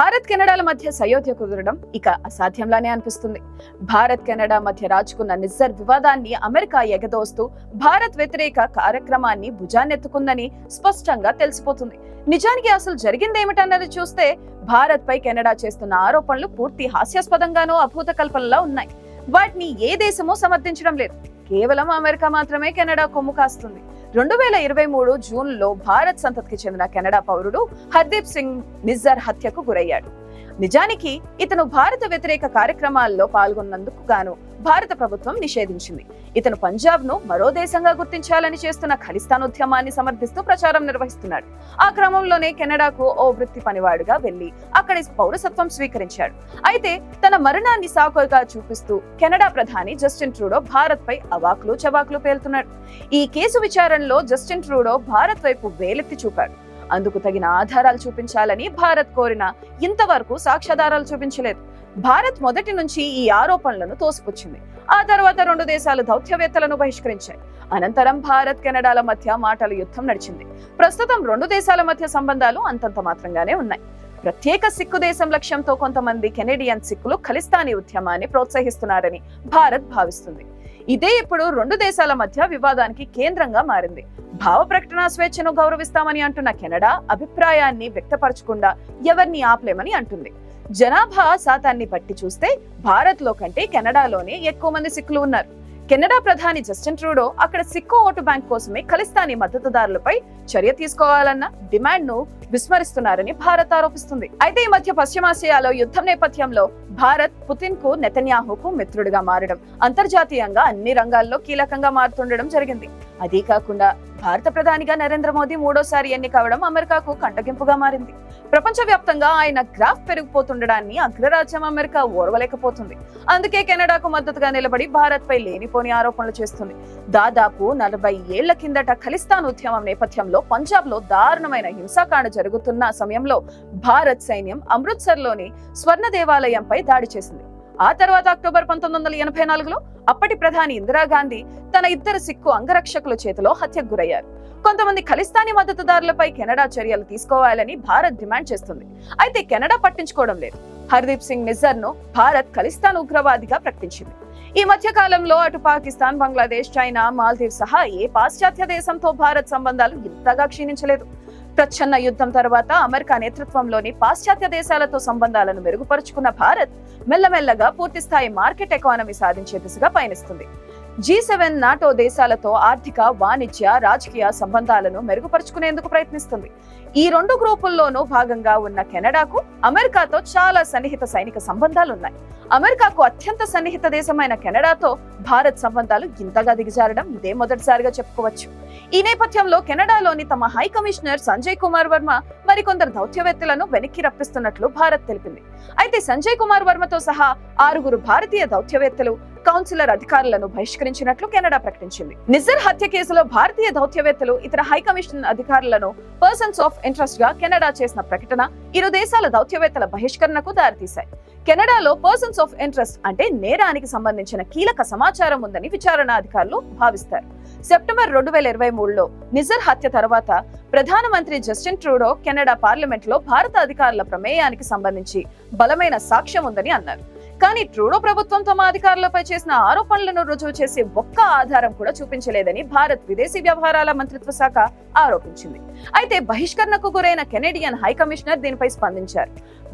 భారత్ కెనడాల మధ్య సయోధ్య కుదరడం ఇక అసాధ్యంలానే అనిపిస్తుంది. భారత్ కెనడా మధ్య రాజుకున్న నిజ్జర్ వివాదాన్ని అమెరికా ఎగదోస్తూ భారత్ వ్యతిరేక కార్యక్రమాన్ని భుజాన్నెత్తుకుందని స్పష్టంగా తెలిసిపోతుంది. నిజానికి అసలు జరిగిందేమిటన్నది చూస్తే భారత్ పై కెనడా చేస్తున్న ఆరోపణలు పూర్తి హాస్యాస్పదంగానూ అభూత కల్పనలా ఉన్నాయి. వాటిని ఏ దేశమూ సమర్థించడం లేదు. కేవలం అమెరికా మాత్రమే కెనడా కొమ్ము కాస్తుంది. 2023 జూన్లో భారత్ సంతతికి చెందిన కెనడా పౌరుడు హర్దీప్ సింగ్ నిజ్జర్ హత్యకు గురయ్యాడు. నిజానికి ఇతను భారత వ్యతిరేక కార్యక్రమాల్లో పాల్గొన్నందుకు గాను భారత ప్రభుత్వం నిషేధించింది. ఇతను పంజాబ్ ను మరో దేశంగా గుర్తించాలని చేస్తున్న ఖలిస్తాన్ ఉద్యమాన్ని సమర్థిస్తూ ప్రచారం నిర్వహిస్తున్నాడు. ఆ క్రమంలోనే కెనడాకు ఓ వృత్తి పనివాడుగా వెళ్లి అక్కడి పౌరసత్వం స్వీకరించాడు. అయితే తన మరణాన్ని సాకుగా చూపిస్తూ కెనడా ప్రధాని జస్టిన్ ట్రూడో భారత్ పై అవాకులు చవాకులు పేలుతున్నాడు. ఈ కేసు విచారణలో జస్టిన్ ట్రూడో భారత్ వైపు వేలెత్తి చూపాడు. అందుకు తగిన ఆధారాలు చూపించాలని భారత్ కోరినా ఇంతవరకు సాక్ష్యాధారాలు చూపించలేదు. భారత్ మొదటి నుంచి ఈ ఆరోపణలను తోసిపుచ్చింది. ఆ తర్వాత రెండు దేశాలు దౌత్యవేత్తలను బహిష్కరించాయి. అనంతరం భారత్ కెనడాల మధ్య మాటల యుద్ధం నడిచింది. ప్రస్తుతం రెండు దేశాల మధ్య సంబంధాలు అంతంత మాత్రంగానే ఉన్నాయి. ప్రత్యేక సిక్కు దేశం లక్ష్యంతో కొంతమంది కెనడియన్ సిక్కులు ఖలిస్తానీ ఉద్యమాన్ని ప్రోత్సహిస్తున్నారని భారత్ భావిస్తుంది. ఇదే ఇప్పుడు రెండు దేశాల మధ్య వివాదానికి కేంద్రంగా మారింది. భావ ప్రకటన స్వేచ్ఛను గౌరవిస్తామని అంటున్న కెనడా అభిప్రాయాన్ని వ్యక్తపరచకుండా ఎవరిని ఆపలేమని అంటుంది. జనాభా శాతాన్ని బట్టి చూస్తే భారత్ లో కంటే కెనడాలోనే ఎక్కువ మంది సిక్కులు ఉన్నారు. కెనడా ప్రధాని జస్టిన్ ట్రూడో అక్కడ సిక్కు ఓటు బ్యాంక్ కోసమే ఖలిస్తానీ మద్దతుదారులపై చర్య తీసుకోవాలన్న డిమాండ్ ను విస్మరిస్తున్నారని భారత్ ఆరోపిస్తుంది. అయితే ఈ మధ్య పశ్చిమాసియాలో యుద్ధం నేపథ్యంలో భారత్ పుతిన్ కు నెతన్యాహుకు మిత్రుడిగా మారడం, అంతర్జాతీయంగా అన్ని రంగాల్లో కీలకంగా మారుతుండడం జరిగింది. అదీ కాకుండా భారత ప్రధానిగా నరేంద్ర మోదీ మూడోసారి ఎన్నికవడం అమెరికాకు కంటగింపుగా మారింది. ప్రపంచవ్యాప్తంగా ఆయన గ్రాఫ్ పెరిగిపోతుండడాన్ని అగ్రరాజ్యం అమెరికా ఓర్వలేకపోతుంది. అందుకే కెనడాకు మద్దతుగా నిలబడి భారత్ పై లేనిపోని ఆరోపణలు చేస్తుంది. దాదాపు 40 ఏళ్ల కిందట ఖలిస్తాన్ ఉద్యమం నేపథ్యంలో పంజాబ్ లో దారుణమైన హింసాకాండ జరుగుతున్న సమయంలో భారత్ సైన్యం అమృత్సర్ లోని స్వర్ణ దేవాలయంపై దాడి చేసింది. ఆ తర్వాత అక్టోబర్ 1984లో అప్పటి ప్రధాని ఇందిరాగాంధీ తన ఇద్దరు సిక్కు అంగరక్షకుల చేతిలో హత్యకు గురయ్యారు. కొంతమంది ఖలిస్తానీ మద్దతుదారులపై కెనడా చర్యలు తీసుకోవాలని భారత్ డిమాండ్ చేస్తుంది. అయితే కెనడా పట్టించుకోవడం లేదు. హర్దీప్ సింగ్ నిజ్జర్ ను భారత్ ఖలిస్తాన్ ఉగ్రవాదిగా ప్రకటించింది. ఈ మధ్య కాలంలో అటు పాకిస్తాన్, బంగ్లాదేశ్, చైనా, మాల్దీవ్ సహా ఏ పాశ్చాత్య దేశంతో భారత్ సంబంధాలు ఇంతగా క్షీణించలేదు. ప్రచ్ఛన్న యుద్ధం తర్వాత అమెరికా నేతృత్వంలోని పాశ్చాత్య దేశాలతో సంబంధాలను మెరుగుపరుచుకున్న భారత్ మెల్లమెల్లగా పూర్తిస్థాయి మార్కెట్ ఎకానమీ సాధించే దిశగా పయనిస్తుంది. G7 నాటో దేశాలతో ఆర్థిక, వాణిజ్య, రాజకీయ సంబంధాలను మెరుగుపరుచుకునేందుకు ప్రయత్నిస్తుంది. ఈ రెండు గ్రూపుల్లోనూ భాగంగా ఉన్న కెనడాకు అమెరికాతో చాలా సన్నిహిత సైనిక సంబంధాలున్నాయి. అమెరికాకు అత్యంత సన్నిహిత దేశమైన కెనడాతో భారత్ సంబంధాలు ఇంతగా దిగజారడం ఇదే మొదటిసారిగా చెప్పుకోవచ్చు. ఈ నేపథ్యంలో కెనడాలోని తమ హై కమిషనర్ సంజయ్ కుమార్ వర్మ మరికొందరు దౌత్యవేత్తలను వెనక్కి రప్పిస్తున్నట్లు భారత్ తెలిపింది. అయితే సంజయ్ కుమార్ వర్మతో సహా 6 భారతీయ దౌత్యవేత్తలు, కౌన్సిలర్ అధికారులను బహిష్కరించినట్లు కెనడా ప్రకటించింది. నిజ్జర్ హత్య కేసులో భారతీయ దౌత్యవేత్తలు, ఇతర హై కమిషన్ అధికారులను పర్సన్స్ ఆఫ్ ఇంట్రెస్ట్ గా కెనడా చేసిన ప్రకటన ఇరు దేశాల దౌత్యవేత్తల బహిష్కరణకు దారితీశాయి. కెనడాలో పర్సన్స్ ఆఫ్ ఇంట్రెస్ట్ అంటే నేరానికి సంబంధించిన కీలక సమాచారం ఉందని విచారణ అధికారులు భావిస్తారు. సెప్టెంబర్ 2023లో నిజ్జర్ హత్య తర్వాత ప్రధానమంత్రి జస్టిన్ ట్రూడో కెనడా పార్లమెంట్ లో భారత అధికారుల ప్రమేయానికి సంబంధించి బలమైన సాక్ష్యం ఉందని అన్నారు. కానీ ట్రూడో ప్రభుత్వం తమ అధికారులపై చేసిన ఆరోపణలను రుజువు చేసే ఒక్క ఆధారం కూడా చూపించలేదని భారత్ విదేశీ వ్యవహారాల మంత్రిత్వ శాఖ ఆరోపించింది. అయితే బహిష్కరణకు గురైన కెనడియన్ హై కమిషనర్ దీనిపై స్పందించారు.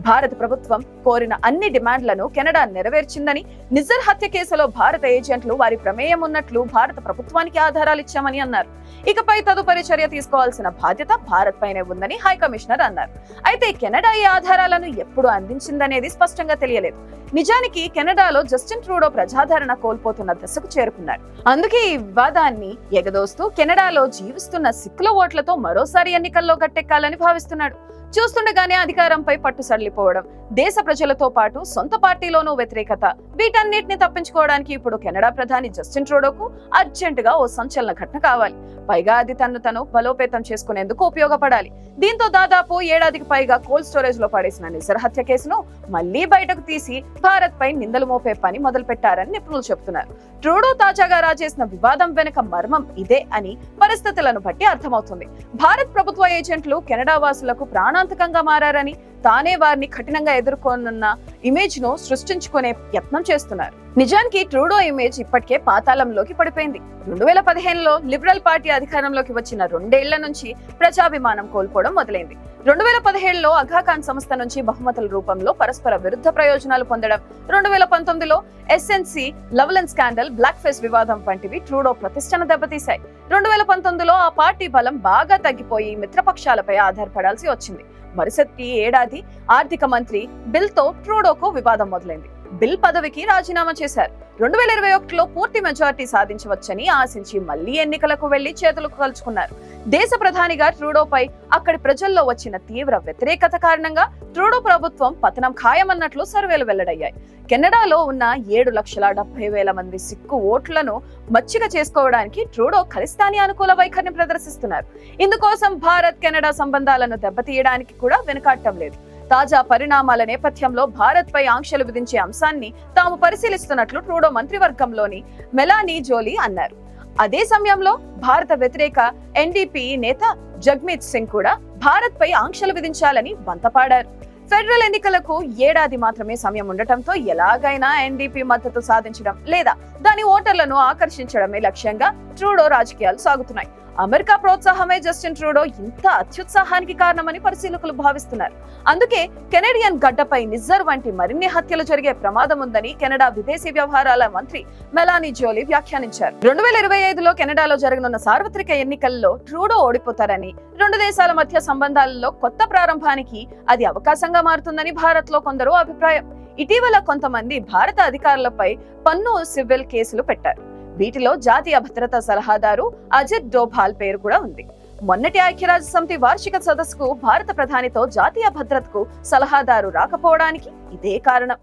భారత ప్రభుత్వం కోరిన అన్ని డిమాండ్లను కెనడా నెరవేర్చిందని, నిజ్జర్ హత్య కేసులో భారత ఏజెంట్లు వారి ప్రమేయం ఉన్నట్లు భారత ప్రభుత్వానికి ఆధారాలు ఇచ్చామని అన్నారు. ఇకపై తదుపరి చర్య తీసుకోవాల్సిన బాధ్యత భారత్ పైనే ఉందని హై కమిషనర్ అన్నారు. అయితే కెనడా ఈ ఆధారాలను ఎప్పుడు అందించిందనేది స్పష్టంగా తెలియలేదు. నిజానికి కెనడాలో జస్టిన్ ట్రూడో ప్రజాదరణ కోల్పోతున్న దశకు చేరుకున్నాడు. అందుకే ఈ వివాదాన్ని ఎగదోస్తూ కెనడాలో జీవిస్తున్న సిక్కుల ఓట్లతో మరోసారి ఎన్నికల్లో గట్టెక్కాలని భావిస్తున్నాడు. చూస్తుండగానే అధికారంపై పట్టు సడలిపోవడం, దేశ ప్రజలతో పాటు సొంత పార్టీలోనూ వ్యతిరేకత, వీటన్నిటిని తప్పించుకోవడానికి ఇప్పుడు కెనడా ప్రధాని జస్టిన్ ట్రూడోకు అర్జెంటుగా ఓ సంచలన ఘటన కావాలి. పైగా అది తను బలోపేతం చేసుకునేందుకు ఉపయోగపడాలి. దీంతో దాదాపు 7 ఏడాదికి పైగా కోల్డ్ స్టోరేజ్ లో పడేసిన నిజ్జర్ హత్య కేసును మళ్లీ బయటకు తీసి భారత్ పై నిందలు మోపే పని మొదలు పెట్టారని నిపుణులు చెబుతున్నారు. ట్రూడో తాజాగా రాజేసిన వివాదం వెనుక మర్మం ఇదే అని పరిస్థితులను బట్టి అర్థమవుతుంది. భారత్ ప్రభుత్వ ఏజెంట్లు కెనడా వాసులకు ప్రాణాంతకంగా మారారని, తానే వారిని కఠినంగా ఎదుర్కొనున్న ఇమేజ్ ను సృష్టించుకునే యత్నం చేస్తున్నారు. నిజానికి ట్రూడో ఇమేజ్ ఇప్పటికే పాతాళంలోకి పడిపోయింది. 2015లో లిబరల్ పార్టీ అధికారంలోకి వచ్చిన 2 ఏళ్ల నుంచి ప్రజాభిమానం కోల్పోవడం మొదలైంది. 2017లో అఘాఖాన్ సంస్థ నుంచి బహుమతుల రూపంలో పరస్పర విరుద్ధ ప్రయోజనాలు పొందడం, 2019లో ఎస్ఎన్సి లవ్లెన్ స్కాండల్, బ్లాక్ ఫేస్ వివాదం వంటివి ట్రూడో ప్రతిష్టను దెబ్బతీశాయి. 2019లో ఆ పార్టీ బలం బాగా తగ్గిపోయి మిత్రపక్షాలపై ఆధారపడాల్సి వచ్చింది. మరుసటి ఏడాది ఆర్థిక మంత్రి బిల్ తో ట్రూడోకు వివాదం మొదలైంది. బిల్ పదవికి రాజీనామా చేశారు. 2021లో పూర్తి మెజారిటీ సాధించవచ్చని ఆశించి మళ్లీ ఎన్నికలకు వెళ్లి చేతులు కలుచుకున్నారు. దేశ ప్రధానిగా ట్రూడోపై అక్కడి ప్రజల్లో వచ్చిన తీవ్ర వ్యతిరేకత కారణంగా ట్రూడో ప్రభుత్వం పతనం ఖాయమన్నట్లు సర్వేలు వెల్లడయ్యాయి. కెనడాలో ఉన్న 7,70,000 మంది సిక్కు ఓట్లను మచ్చిక చేసుకోవడానికి ట్రూడో ఖలిస్తానీ అనుకూల వైఖరిని ప్రదర్శిస్తున్నారు. ఇందుకోసం భారత్ కెనడా సంబంధాలను దెబ్బతీయడానికి కూడా వెనుకాడటం లేదు. తాజా పరిణామాల నేపథ్యంలో భారత్ పై ఆంక్షలు విధించే అంశాన్ని తాము పరిశీలిస్తున్నట్లు ట్రూడో మంత్రివర్గంలోని మెలానీ జోలీ అన్నారు. అదే సమయంలో భారత వ్యతిరేక ఎన్డీపీ నేత జగ్మీత్ సింగ్ కూడా భారత్ పై ఆంక్షలు విధించాలని వంతపాడారు. ఫెడరల్ ఎన్నికలకు ఏడాది మాత్రమే సమయం ఉండటంతో ఎలాగైనా ఎన్డీపీ మద్దతు సాధించడం లేదా దాని ఓటర్లను ఆకర్షించడమే లక్ష్యంగా ట్రూడో రాజకీయాలు సాగుతున్నాయి. అమెరికా ప్రోత్సాహమే జస్టిన్ ట్రూడో ఇంత అత్యుత్సాహానికి కారణమని పరిశీలకులు భావిస్తున్నారు. అందుకే కెనడియన్ గడ్డపై నిజ్జర్ వంటి మరిన్ని హత్యలు జరిగే ప్రమాదం ఉందని కెనడా విదేశీ వ్యవహారాల మంత్రి మెలానీ జోలీ వ్యాఖ్యానించారు. 2025లో కెనడాలో జరగనున్న సార్వత్రిక ఎన్నికల్లో ట్రూడో ఓడిపోతారని, 2 దేశాల మధ్య సంబంధాలలో కొత్త ప్రారంభానికి అది అవకాశంగా మారుతుందని భారత్ లో కొందరు అభిప్రాయం. ఇటీవల కొంతమంది భారత అధికారులపై పన్ను సివిల్ కేసులు పెట్టారు. వీటిలో జాతీయ భద్రతా సలహాదారు అజిత్ డోభాల్ పేరు కూడా ఉంది. మొన్నటి ఐక్యరాజ్య సమితి వార్షిక సదస్సుకు భారత ప్రధానితో జాతీయ భద్రతకు సలహాదారు రాకపోవడానికి ఇదే కారణం.